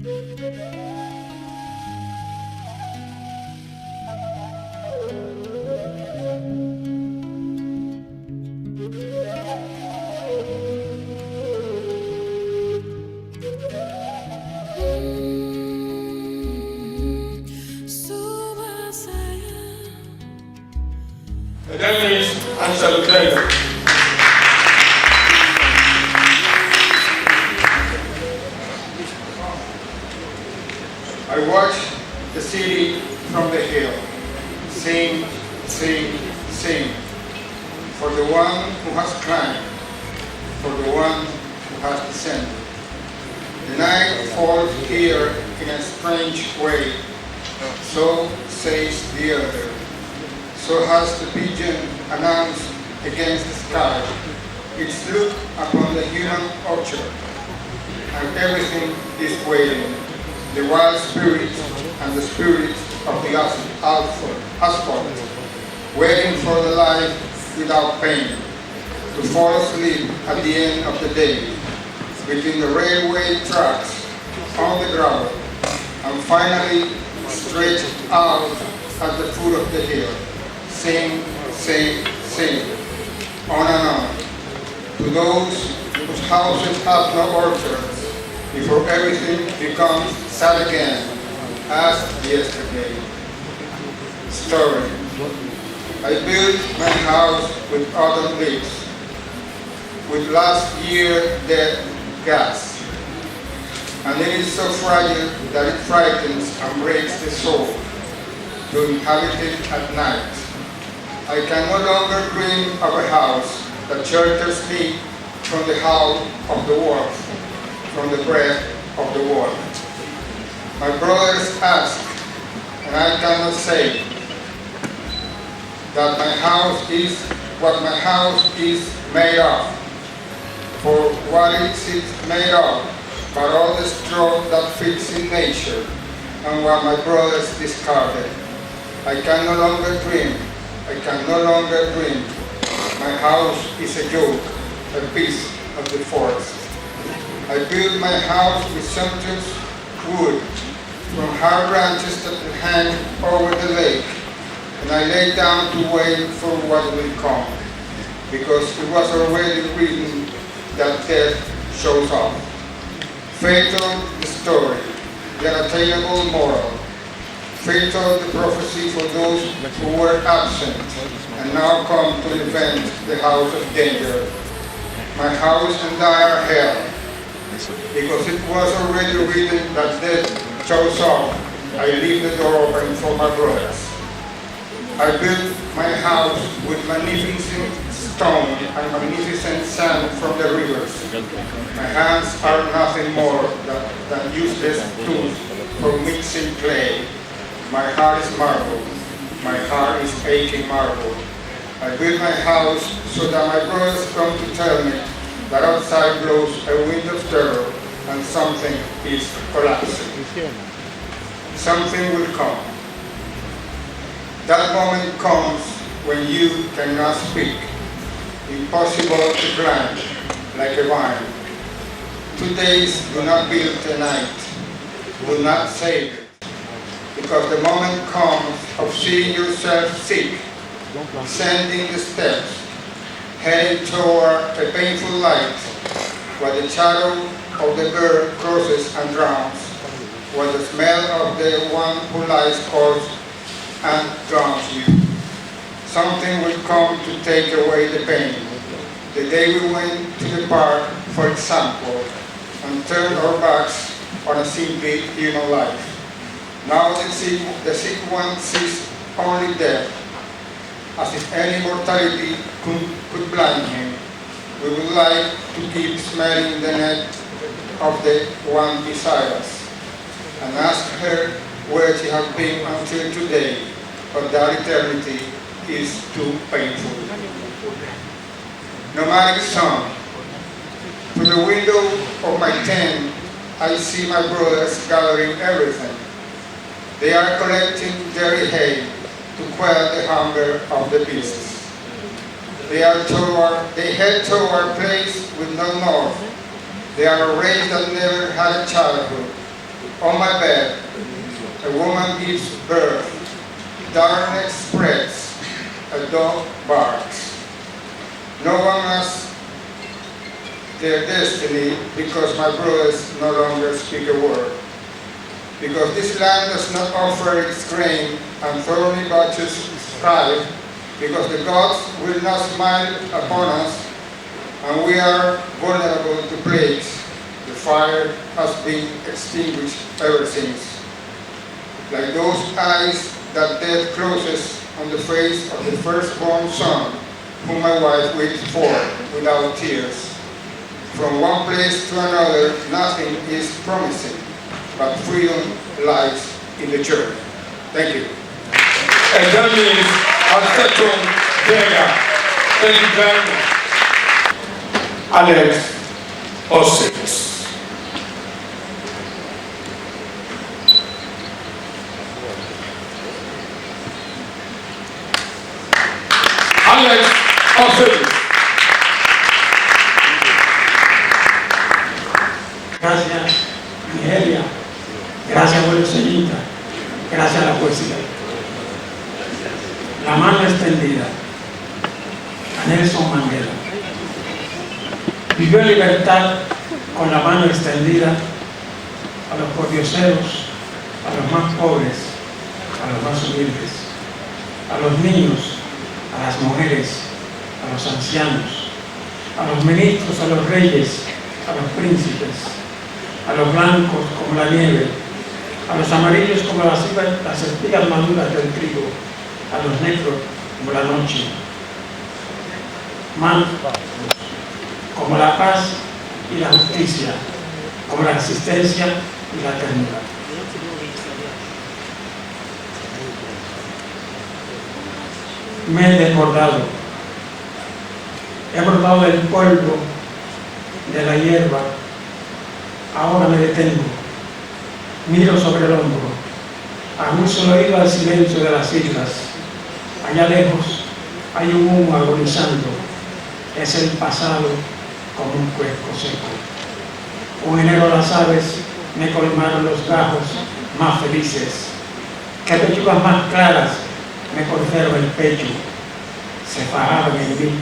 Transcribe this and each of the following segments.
I watch the city from the hill, sing, sing, sing, for the one who has climbed, for the one who has descended. The night falls here in a strange way, so says the elder. So has the pigeon announced against the sky its look upon the human orchard, and everything is waiting. The wild spirit and the spirit of the asphalt, waiting for the life without pain, to fall asleep at the end of the day, between the railway tracks, on the gravel, and finally stretched out at the foot of the hill. Sing, sing, sing, on and on. To those whose houses have no orchards, before everything becomes sad again, as yesterday. Story. I built my house with autumn leaves, with last year dead gas, and it is so fragile that it frightens and breaks the soul to inhabit it at night. I can no longer dream of a house that shelters me from the howl of the wolf, from the breath of the world. My brothers ask, and I cannot say, that my house is what my house is made of. For what is it made of but all the straw that fits in nature, and what my brothers discarded? I can no longer dream, I can no longer dream. My house is a joke, a piece of the forest. I built my house with sumptuous wood from hard branches that hang over the lake, and I lay down to wait for what will come, because it was already written that death shows up. Fatal the story, the unattainable moral. Fatal the prophecy for those who were absent and now come to invent the house of danger. My house and I are hell, because it was already written that death shows up. I leave the door open for my brothers. I built my house with magnificent stone and magnificent sand from the rivers. My hands are nothing more than useless tools for mixing clay. My heart is marble. My heart is aching marble. I built my house so that my brothers come to tell me that outside blows a wind of terror and something is collapsing. Something will come. That moment comes when you cannot speak, impossible to climb like a vine. 2 days do not build a night, do not save it, because the moment comes of seeing yourself sick, descending the steps, heading toward a painful light, where the shadow of the bird crosses and drowns, where the smell of the one who lies calls and drowns you. Something will come to take away the pain. The day we went to the park, for example, and turned our backs on a simply human life. Now the sick one sees only death, as if any mortality could blind him. We would like to keep smelling the neck of the one beside us, and ask her where she has been until today, but that eternity is too painful. Nomadic song. Through the window of my tent, I see my brothers gathering everything. They are collecting dairy hay to quell the hunger of the beasts. They head toward a place with no north. They are a race that never had a childhood. On my bed, a woman gives birth. Darkness spreads. A dog barks. No one asks their destiny because my brothers no longer speak a word. Because this land does not offer its grain and thorny branches strive, because the gods will not smile upon us, and we are vulnerable to plagues. The fire has been extinguished ever since. Like those eyes that death closes on the face of the firstborn son, whom my wife waits for without tears. From one place to another, nothing is promising, but freedom lies in the church. Thank you. And that is Alberto Vega. Thank you very much. Alex Ossex. Alex Ossex. Gracias, Nigeria. Gracias, buena señorita. Gracias a la poesía. La mano extendida. A Nelson Mandela. Vivió en libertad con la mano extendida a los pordioseros, a los más pobres, a los más humildes, a los niños, a las mujeres, a los ancianos, a los ministros, a los reyes, a los príncipes, a los blancos como la nieve, a los amarillos como las espigas maduras del trigo, a los negros como la noche, mansos como la paz y la justicia, como la existencia y la ternura. Me he desbordado, he brotado del polvo, de la hierba. Ahora me detengo, miro sobre el hombro, aguzo el oído al silencio de las islas. Allá lejos hay un humo agonizando, es el pasado como un cuesco seco. Un enero las aves me colmaron los gajos más felices, que pechugas más claras me conserva el pecho, se fajaban en mí.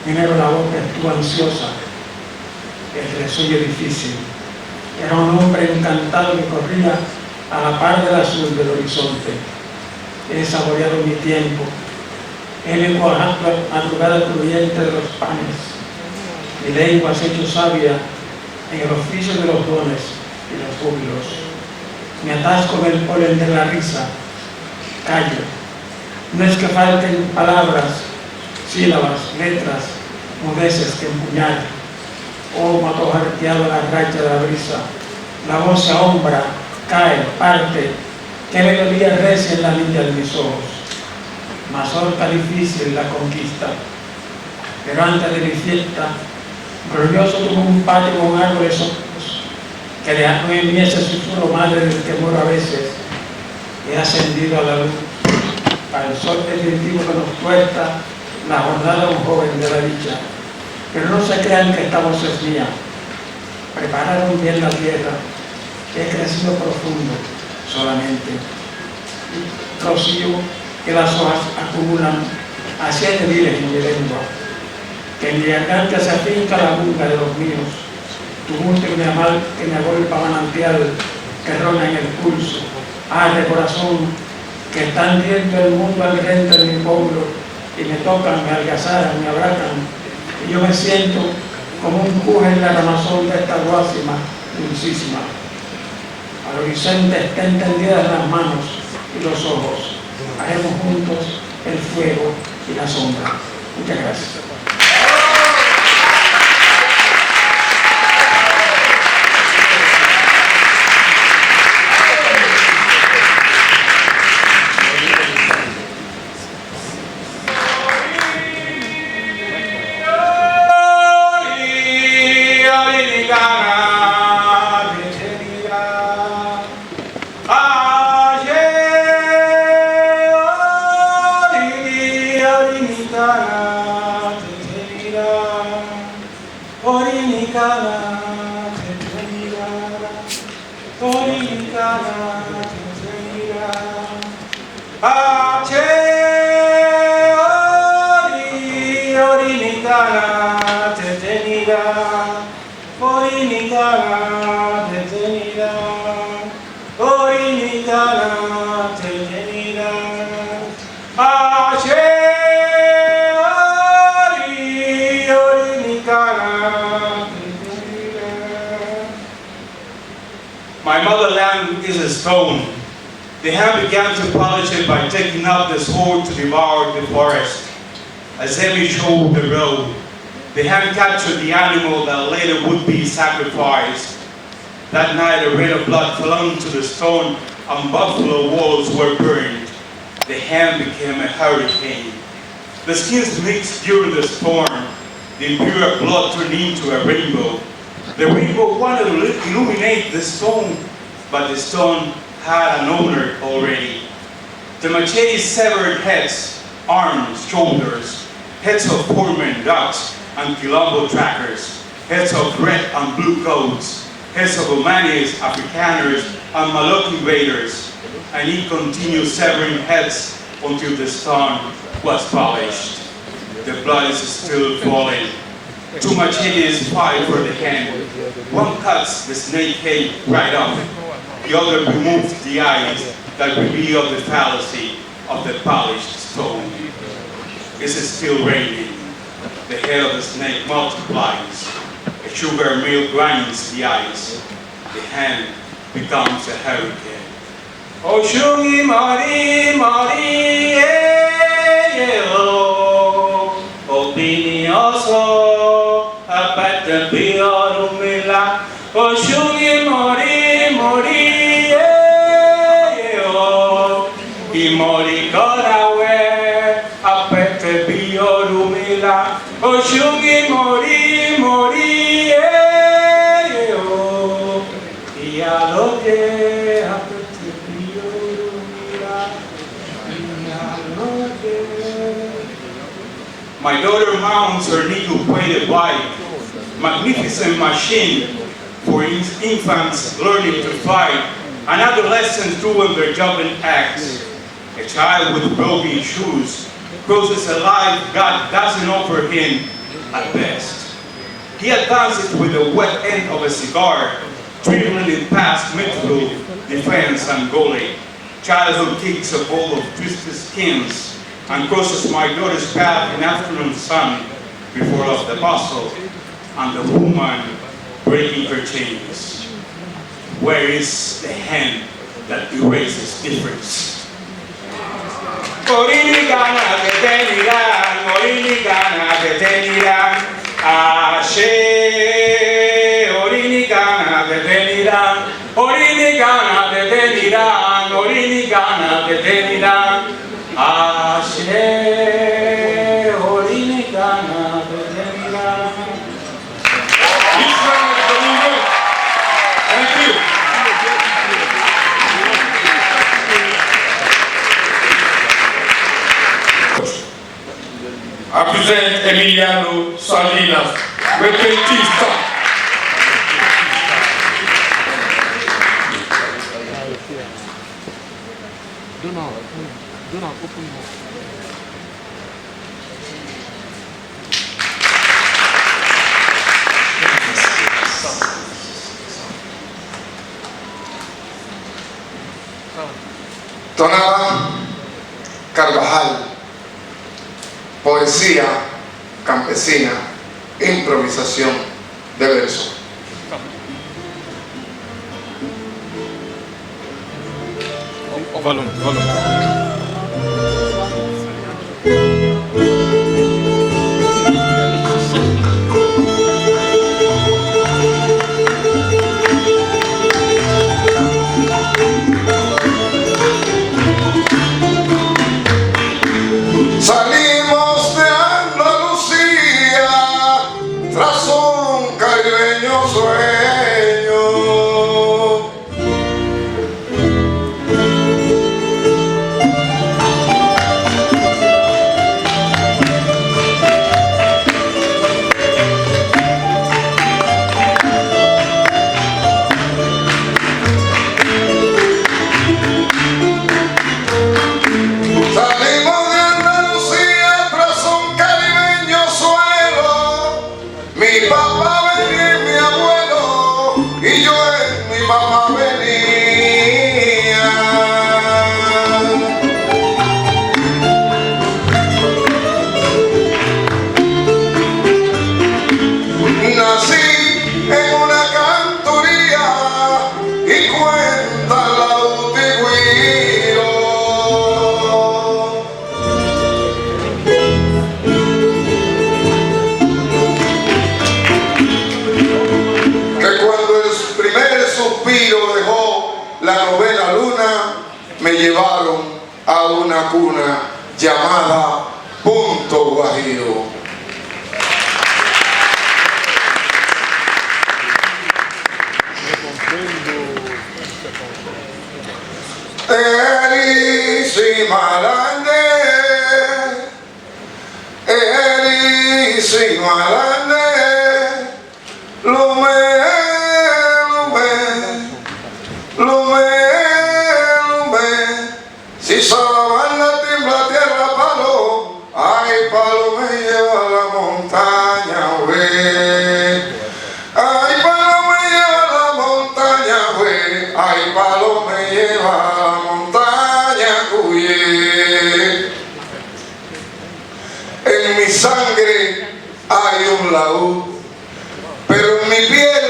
Enero la boca estuvo ansiosa, el resuello difícil. Era un hombre encantado que corría a la par del azul del horizonte. He saboreado mi tiempo, he lenguado la madrugada cruyente de los panes. Mi lengua se ha hecho sabia en el oficio de los dones y los júbilos. Me atasco en el polen de la risa, callo. No es que falten palabras, sílabas, letras, mudeces que empuñar. Oh, mato jarteado la racha de la brisa, la voz se ahombra, cae, parte, qué melodía recia en la línea de mis ojos. Mazorca difícil la conquista, pero antes de mi fiesta, glorioso tuvo un patio con árboles ojos, que dejaron en mí ese susurro madre del que muero a veces. He ascendido a la luz, para el sol definitivo que nos cuesta la jornada de un joven de la dicha. Pero no se crean que esta voz es mía. Prepararon bien la tierra, he crecido profundo solamente. Rocío que las hojas acumulan a 7 miles en mi lengua. Que en mi garganta se afinca la bunga de los míos. Tumulto que me agolpa manantial que rona en el pulso. De corazón, que están viendo el mundo al frente de mi pueblo y me tocan, me algazaran, me abrazan. Y yo me siento como un cuje en la ramazón de esta guásima dulcísima. Al horizonte estén tendidas las manos y los ojos. Haremos juntos el fuego y la sombra. Muchas gracias. Dominicana. Dominicana, H, Dominicana, detenida, Dominicana, detenida, Dominicana, detenida, H, Dominicana, detenida. My motherland is a stone. The hand began to polish it by taking up the sword to devour the forest. As Emi showed the road, the hand captured the animal that later would be sacrificed. That night, a rain of blood fell onto the stone and buffalo walls were burned. The hand became a hurricane. The skins mixed during the storm. The impure blood turned into a rainbow. The rainbow wanted to illuminate the stone, but the stone had an owner already. The machetes severed heads, arms, shoulders, heads of foremen, ducks, and quilombo trackers, heads of red and blue coats, heads of Omanis, Afrikaners, and Malok invaders, and he continued severing heads until the stone was polished. The blood is still falling. Two machetes fight for the hand. One cuts the snake head right off. The other removes the eyes that reveal the fallacy of the polished stone. It is still raining. The head of the snake multiplies. A sugar mill grinds the eyes. The hand becomes a hurricane. Oshungi mari mari oh, opinioso apata biorumila. Oshungi mori mori oh, imori korawe apete biorumila. Oshungi mori mori oh, ialoge apete biorumila. My daughter mounts her nickel-plated bike, magnificent machine for infants learning to fight, and adolescents doing their juggling acts. A child with broken shoes crosses a life God doesn't offer him at best. He advances with the wet end of a cigar, dribbling it past midfield, defense, and goalie. Childhood kicks a bowl of twisted skins and crosses my daughter's path in afternoon sun before of the bustle and the woman breaking her chains. Where is the hand that erases difference? Moririgana detenirán, moririgana detenirán, Ashe, oririgana detenirán, oririgana detenirán, oririgana detenirán, Ashe, oririgana detenirán. Thank you. I present Emiliano Salinas, repentista. Do not open your. Tonaba Carvajal, poesía campesina, improvisación de verso. Volume. Salimos de Andalucía tras un caribeño sueño. mi papá venía. Nací en una cantoría y cuenta la utigüiro que cuando el primer suspiro dejó la novena luna, me llevaron a una cuna llamada Punto Guajiro. Si Sabana tiembla tierra palo, ay palo me lleva a la montaña, güey. Ay palo me lleva a la montaña, güey. Ay palo me lleva a la montaña, güey. En mi sangre hay un laúd, pero en mi piel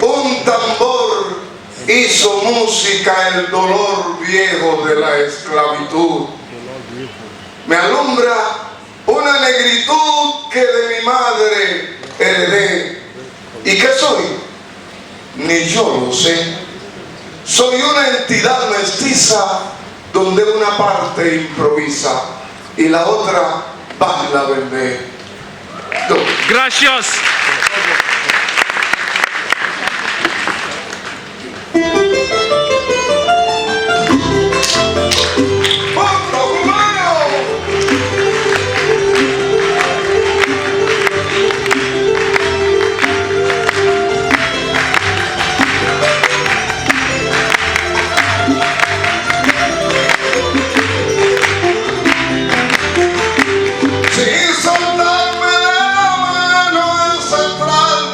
un tambor hizo música el dolor viejo de la esclavitud. Me alumbra una negritud que de mi madre heredé. ¿Y qué soy? Ni yo lo sé. Soy una entidad mestiza donde una parte improvisa y la otra baila vender. Gracias. Sin soltarme de la mano ancestral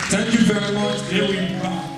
Thank you very much. Here we are.